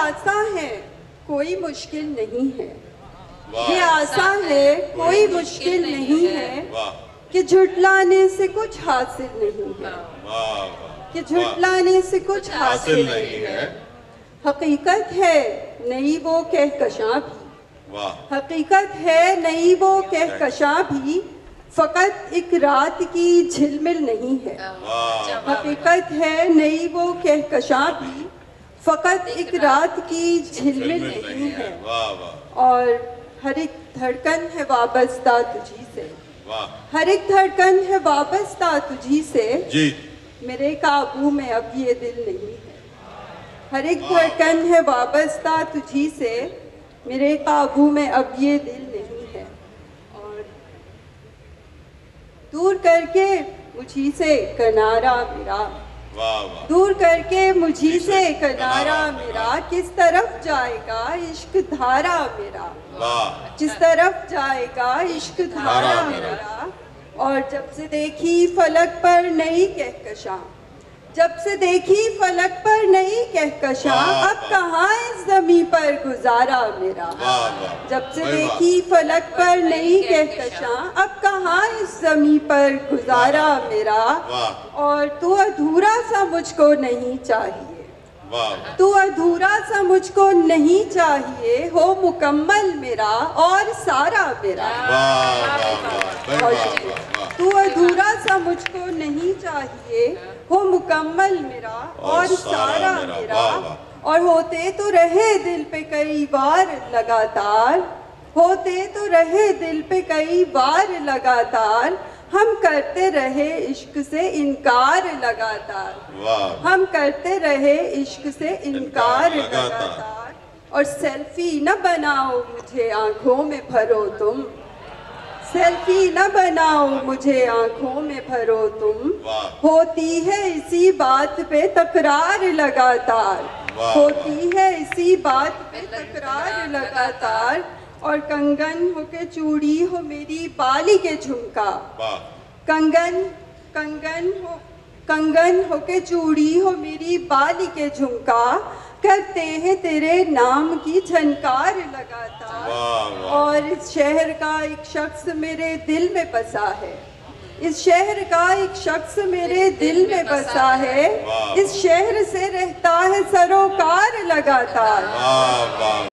आसान है, कोई मुश्किल नहीं है। वाह। ये आसान है, कोई मुश्किल नहीं है वाह कि झुटलाने से कुछ हासिल नहीं है, वाह वाह कि झुटलाने से कुछ हासिल नहीं नहीं है। है। हकीकत है नहीं वो कहकशां भी, वाह हकीकत है नहीं वो कहकशां भी, फकत एक रात की झिलमिल नहीं है। वाह हकीकत है नहीं वो कहकशां भी, फकत एक रात की झिलमिल नहीं है। वाह वाह और हर एक धड़कन है वाबस्ता तुझी से, वाह हर एक धड़कन है वाबस्ता तुझी से, जी मेरे काबू में अब ये दिल नहीं है। हर एक धड़कन है वाबस्ता तुझी से, मेरे काबू में अब ये दिल नहीं है। और दूर करके मुझी से किनारा मेरा, वाह वाह दूर करके मुझी से किनारा मेरा, किस तरफ जाएगा इश्क धारा मेरा, वाह जिस तरफ जाएगा इश्क धारा मेरा। और जब से देखी फलक पर नई कहकशां, जब से देखी फलक पर नई कहकशां, अब कहाँ इस ज़मीं पर गुजारा मेरा। वाह वाह जब से वाह, देखी फलक पर नई कहकशां, अब कहाँ इस ज़मीं पर गुजारा मेरा। वाह और तू अधूरा सा मुझको नहीं चाहिए, वाह तू अधूरा सा मुझको नहीं चाहिए, हो मुकम्मल मेरा और सारा मेरा। वाह वाह वाह वाह तू अधूरा सा मुझको नहीं चाहिए, हो मुकम्मल मेरा और सारा मेरा। वाह, वाह। और होते तो रहे दिल पे कई बार लगातार, होते तो रहे दिल पे कई बार लगातार, हम करते रहे इश्क से इनकार लगातार, वाह हम करते रहे इश्क से इनकार लगातार। लगातार। और सेल्फी न बनाओ मुझे आंखों में भरो तुम, सेल्फी न बनाओ मुझे आंखों में भरो तुम, वाह होती है इसी बात पे तकरार लगातार, वाह। होती है इसी बात पे तकरार लगातार। और कंगन हो के चूड़ी हो मेरी बाली के झुमका, वाह कंगन कंगन हो के चूड़ी हो मेरी बाली के झुमका, करते हैं तेरे नाम की झनकार लगातार। वाह वाह और इस शहर का एक शख्स मेरे दिल में बसा है, इस शहर का एक शख्स मेरे दिल में बसा है, वाह। इस शहर से रहता है सरोकार लगातार। वाह वाह